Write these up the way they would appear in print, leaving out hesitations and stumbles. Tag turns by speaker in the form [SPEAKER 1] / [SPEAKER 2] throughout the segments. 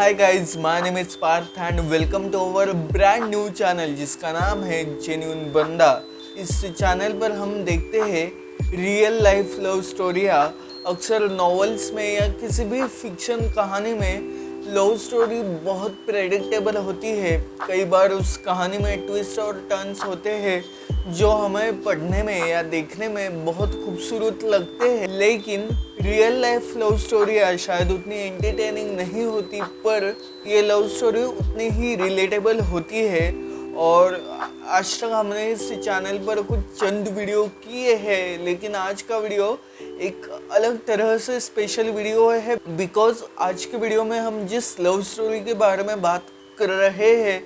[SPEAKER 1] Hi guys, my name is Parth and welcome to our brand new channel जिसका नाम है genuine बंदा। इस चैनल पर हम देखते हैं रियल लाइफ लव स्टोरियाँ। अक्सर नॉवेल्स में या किसी भी फिक्शन कहानी में लव स्टोरी बहुत प्रेडिक्टेबल होती है। कई बार उस कहानी में ट्विस्ट और टर्न्स होते हैं जो हमें पढ़ने में या देखने में बहुत खूबसूरत लगते हैं, लेकिन रियल लाइफ लव स्टोरी शायद उतनी एंटरटेनिंग नहीं होती, पर ये लव स्टोरी उतनी ही रिलेटेबल होती है। और आज तक हमने इस चैनल पर कुछ चंद वीडियो किए हैं, लेकिन आज का वीडियो एक अलग तरह से स्पेशल वीडियो है, बिकॉज आज के वीडियो में हम जिस लव स्टोरी के बारे में बात कर रहे हैं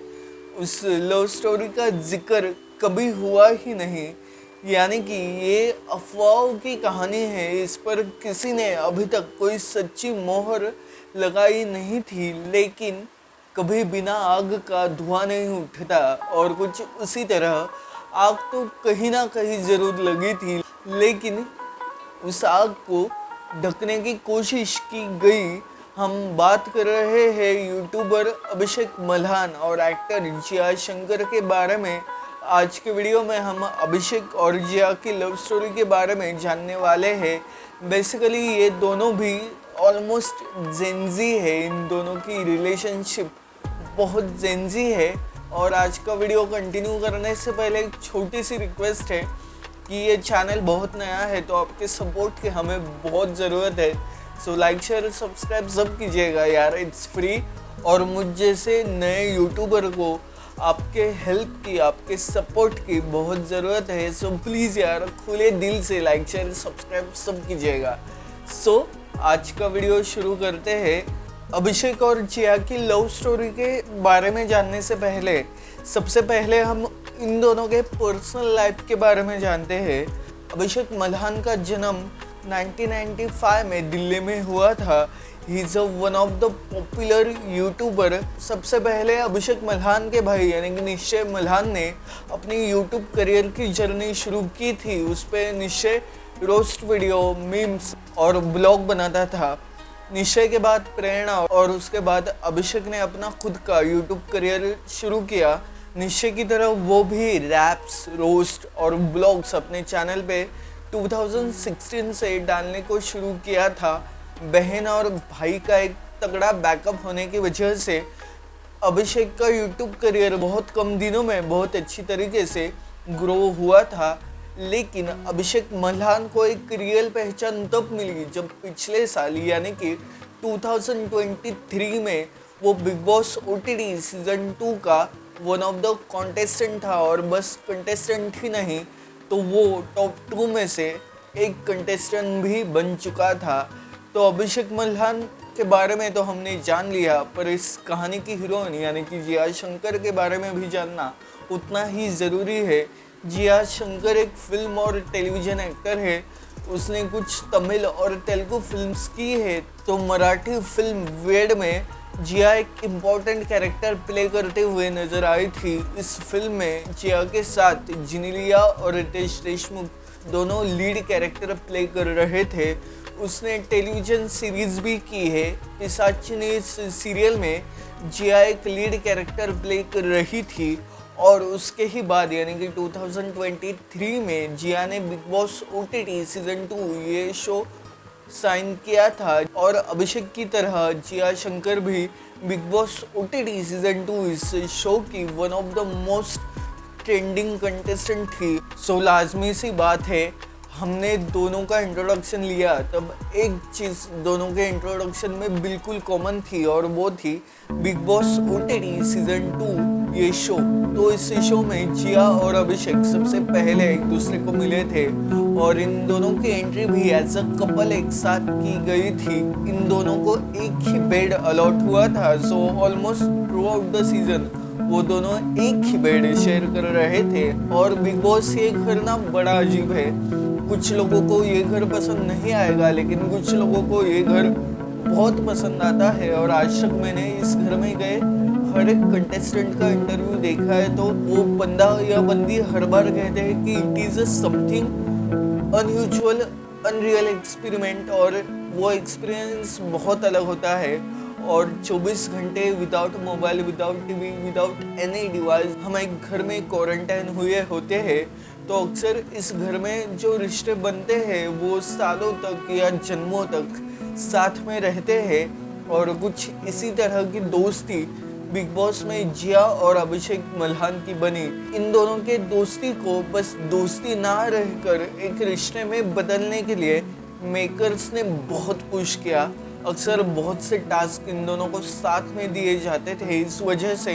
[SPEAKER 1] उस लव स्टोरी का जिक्र कभी हुआ ही नहीं। यानी कि ये अफवाहों की कहानी है, इस पर किसी ने अभी तक कोई सच्ची मोहर लगाई नहीं थी। लेकिन कभी बिना आग का धुआं नहीं उठता, और कुछ उसी तरह आग तो कहीं ना कहीं ज़रूर लगी थी, लेकिन उस आग को ढकने की कोशिश की गई। हम बात कर रहे हैं यूट्यूबर अभिषेक मल्हान और एक्टर जिया शंकर के बारे में। आज के वीडियो में हम अभिषेक और जिया की लव स्टोरी के बारे में जानने वाले हैं। बेसिकली ये दोनों भी ऑलमोस्ट जेंजी है, इन दोनों की रिलेशनशिप बहुत जेंजी है। और आज का वीडियो कंटिन्यू करने से पहले एक छोटी सी रिक्वेस्ट है कि ये चैनल बहुत नया है, तो आपके सपोर्ट की हमें बहुत ज़रूरत है। सो लाइक शेयर सब्सक्राइब सब कीजिएगा यार, इट्स फ्री। और मुझ जैसे नए यूट्यूबर को आपके हेल्प की, आपके सपोर्ट की बहुत ज़रूरत है। सो प्लीज़ यार खुले दिल से लाइक शेयर सब्सक्राइब सब कीजिएगा। सो आज का वीडियो शुरू करते हैं। अभिषेक और जिया की लव स्टोरी के बारे में जानने से पहले सबसे पहले हम इन दोनों के पर्सनल लाइफ के बारे में जानते हैं। अभिषेक मल्हान का जन्म 1995 में दिल्ली में हुआ था। He is one of the popular YouTuber. सबसे पहले अभिषेक मल्हान के भाई यानी कि निश्चय मल्हान ने अपनी यूट्यूब करियर की जर्नी शुरू की थी। उस पर निश्चय रोस्ट वीडियो, मीम्स और ब्लॉग बनाता था। निश्चय के बाद प्रेरणा और उसके बाद अभिषेक ने अपना खुद का यूट्यूब करियर शुरू किया। निश्चय की तरह वो भी रैप्स, रोस्ट और ब्लॉग्स अपने चैनल पे 2016 से डालने को शुरू किया था। बहन और भाई का एक तगड़ा बैकअप होने की वजह से अभिषेक का यूट्यूब करियर बहुत कम दिनों में बहुत अच्छी तरीके से ग्रो हुआ था। लेकिन अभिषेक मल्हान को एक रियल पहचान तब मिली जब पिछले साल यानी कि 2023 में वो बिग बॉस OTT सीजन 2 का वन ऑफ द कॉन्टेस्टेंट था। और बस कंटेस्टेंट ही नहीं, तो वो टॉप 2 में से एक कंटेस्टेंट भी बन चुका था। तो अभिषेक मल्हान के बारे में तो हमने जान लिया, पर इस कहानी की हीरोइन यानी कि जिया शंकर के बारे में भी जानना उतना ही ज़रूरी है। जिया शंकर एक फिल्म और टेलीविज़न एक्टर है। उसने कुछ तमिल और तेलुगु फिल्म्स की है। तो मराठी फिल्म वेड में जिया एक इम्पॉर्टेंट कैरेक्टर प्ले करते हुए नजर आई थी। इस फिल्म में जिया के साथ जिनेलिया और रितेश देशमुख दोनों लीड कैरेक्टर प्ले कर रहे थे। उसने टेलीविज़न सीरीज़ भी की है। पिशाचिनी इस सीरियल में जिया एक लीड कैरेक्टर प्ले कर रही थी। और उसके ही बाद यानी कि 2023 में जिया ने बिग बॉस OTT सीजन 2 ये शो साइन किया था। और अभिषेक की तरह जिया शंकर भी बिग बॉस OTT सीजन 2 इस शो की one of the most trending contestant थी। सो लाजमी सी बात है, हमने दोनों का इंट्रोडक्शन लिया तब एक चीज़ दोनों के इंट्रोडक्शन में बिल्कुल कॉमन थी, और वो थी बिग बॉस OTT सीजन 2 ये शो। तो इस शो में जिया और अभिषेक सबसे पहले एक दूसरे को मिले थे, और इन दोनों की एंट्री भी एज अ कपल एक साथ की गई थी। इन दोनों को एक ही बेड अलॉट हुआ था। So almost through out the season वो दोनों एक ही बेड शेयर कर रहे थे। और बिग बॉस ये घर ना बड़ा अजीब है। कुछ लोगों को ये घर पसंद नहीं आएगा, लेकिन कुछ लोगों को ये घर बहुत पसंद आता है। और आज तक मैंने इस घर में गए हर एक कंटेस्टेंट का इंटरव्यू देखा है, तो वो बंदा या बंदी हर बार कहते हैं कि it is a something unusual, unreal experiment, और वो एक्सपीरियंस बहुत अलग होता है। और 24 घंटे without mobile, without TV, without any device हम एक घर में क्वारंटाइन हुए होते हैं, तो अक्सर इस घर में जो रिश्ते बनते हैं वो सालों तक या जन्मों तक साथ में रहते हैं। और कुछ इसी तरह की दोस्ती बिग बॉस में जिया और अभिषेक मल्हान की बनी। इन दोनों के दोस्ती को बस दोस्ती ना रहकर एक रिश्ते में बदलने के लिए मेकर्स ने बहुत पुश किया। अक्सर बहुत से टास्क इन दोनों को साथ में दिए जाते थे, इस वजह से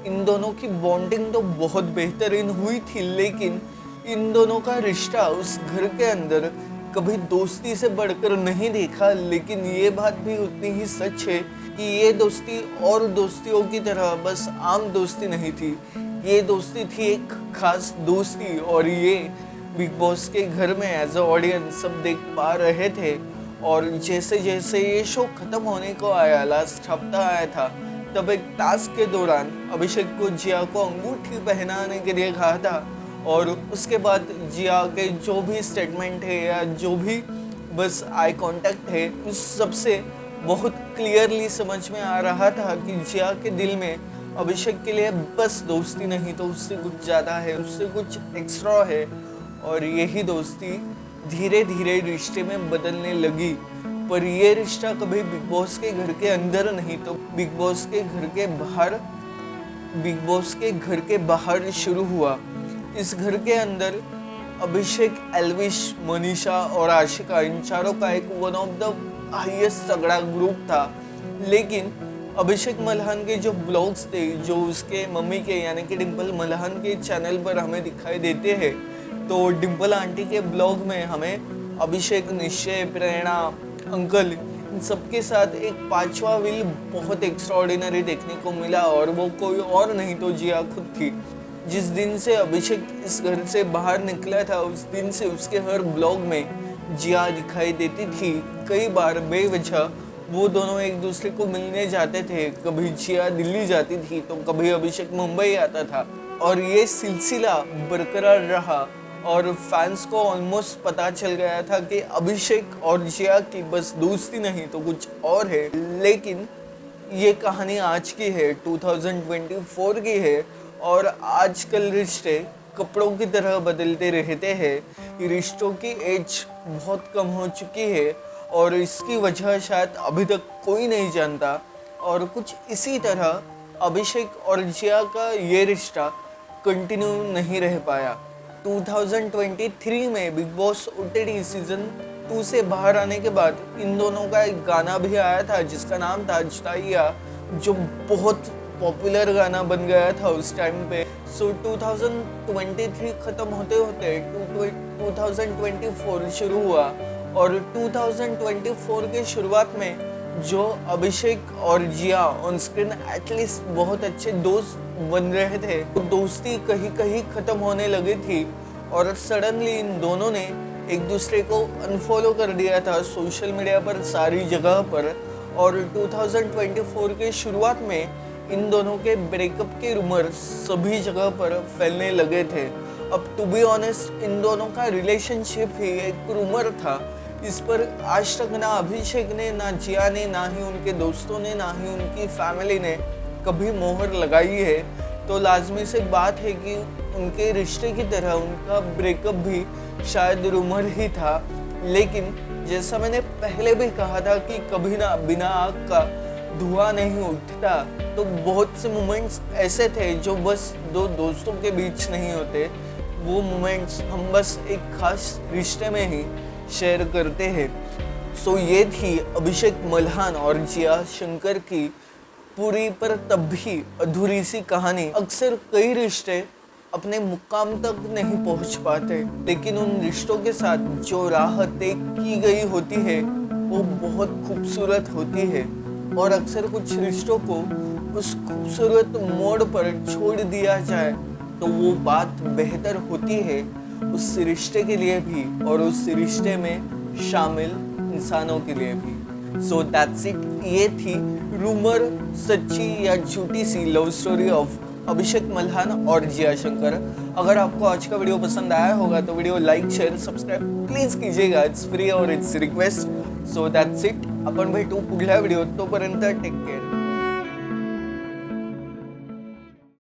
[SPEAKER 1] इन दोनों की बॉन्डिंग तो बहुत बेहतरीन हुई थी, लेकिन इन दोनों का रिश्ता उस घर के अंदर कभी दोस्ती से बढ़कर नहीं देखा। लेकिन ये बात भी उतनी ही सच है कि ये दोस्ती और दोस्तियों की तरह बस आम दोस्ती नहीं थी, ये दोस्ती थी एक खास दोस्ती। और ये बिग बॉस के घर में एज अ ऑडियंस सब देख पा रहे थे। और जैसे जैसे ये शो खत्म होने को आया, लास्ट हफ्ता आया था, तब एक टास्क के दौरान अभिषेक को जिया को अंगूठी पहनाने के लिए कहा था। और उसके बाद जिया के जो भी स्टेटमेंट है या जो भी बस आई कांटेक्ट है, उस सबसे बहुत क्लियरली समझ में आ रहा था कि जिया के दिल में अभिषेक के लिए बस दोस्ती नहीं तो उससे कुछ ज़्यादा है, उससे कुछ एक्स्ट्रा है। और यही दोस्ती धीरे धीरे रिश्ते में बदलने लगी। पर ये रिश्ता कभी बिग बॉस के घर के अंदर नहीं तो बिग बॉस के घर के बाहर शुरू हुआ। इस घर के अंदर अभिषेक, एल्विश, मनीषा और आशिका, इन चारों का एक वन ऑफ द हाईएस्ट तगड़ा ग्रुप था। लेकिन अभिषेक मल्हान के जो ब्लॉग्स थे, जो उसके मम्मी के यानी कि डिम्पल मल्हान के चैनल पर हमें दिखाई देते हैं, तो डिम्पल आंटी के ब्लॉग में हमें अभिषेक, निश्चय, प्रेरणा, अंकल, इन सबके साथ एक पांचवा व्हील बहुत एक्स्ट्राऑर्डिनरी देखने को मिला। और वो कोई और नहीं तो जिया खुद थी। जिस दिन से अभिषेक इस घर से बाहर निकला था, उस दिन से उसके हर ब्लॉग में जिया दिखाई देती थी। कई बार बेवजह वो दोनों एक दूसरे को मिलने जाते थे। कभी जिया दिल्ली जाती थी तो कभी अभिषेक मुंबई आता था। और ये सिलसिला बरकरार रहा और फैंस को ऑलमोस्ट पता चल गया था कि अभिषेक और जिया की बस दोस्ती नहीं तो कुछ और है। लेकिन ये कहानी आज की है, 2024 की है। और आजकल रिश्ते कपड़ों की तरह बदलते रहते हैं। रिश्तों की एज बहुत कम हो चुकी है और इसकी वजह शायद अभी तक कोई नहीं जानता। और कुछ इसी तरह अभिषेक और जिया का ये रिश्ता कंटिन्यू नहीं रह पाया। 2023 में बिग बॉस OTT सीजन 2 से बाहर आने के बाद इन दोनों का एक गाना भी आया था जिसका नाम था जुदाइया, जो बहुत पॉपुलर गाना बन गया था उस टाइम पे। सो 2023 खत्म होते होते 2024 शुरू हुआ। और 2024 के शुरुआत में जो अभिषेक और जिया ऑन स्क्रीन एटलीस्ट बहुत अच्छे दोस्त बन रहे थे, तो दोस्ती कहीं कहीं खत्म होने लगी थी। और सडनली इन दोनों ने एक दूसरे को अनफॉलो कर दिया था सोशल मीडिया पर, सारी जगह पर। और 2024 के शुरुआत में इन दोनों के ब्रेकअप के रूमर सभी जगह पर फैलने लगे थे। अब टू बी ऑनेस्ट, इन दोनों का रिलेशनशिप ही एक रूमर था। इस पर आज तक ना अभिषेक ने, ना जिया ने, ना ही उनके दोस्तों ने, ना ही उनकी फैमिली ने कभी मोहर लगाई है। तो लाजमी से बात है कि उनके रिश्ते की तरह उनका ब्रेकअप भी शायद रूमर ही था। लेकिन जैसा मैंने पहले भी कहा था कि कभी ना बिना आग का धुआं नहीं उठता, तो बहुत से मोमेंट्स ऐसे थे जो बस दो दोस्तों के बीच नहीं होते। वो मोमेंट्स हम बस एक खास रिश्ते में ही शेयर करते हैं। सो ये थी अभिषेक मल्हान और जिया शंकर की पूरी पर तब भी अधूरी सी कहानी। अक्सर कई रिश्ते अपने मुकाम तक नहीं पहुंच पाते, लेकिन उन रिश्तों के साथ जो राह तय की गई होती है वो बहुत खूबसूरत होती है। और अक्सर कुछ रिश्तों को उस खूबसूरत मोड़ पर छोड़ दिया जाए तो वो बात बेहतर होती है उस रिश्ते के लिए भी और उस रिश्ते में शामिल इंसानों के लिए भी। So that's it. ये थी रूमर, सच्ची या झूठी सी लव स्टोरी ऑफ अभिषेक मल्हान और जिया शंकर। अगर आपको आज का वीडियो पसंद आया होगा तो video like, share, subscribe please कीजिएगा। इट्स फ्री और it's request. So that's it. आपण भेटू पुढल्या व्हिडिओत. तोपर्यंत टेक केअर.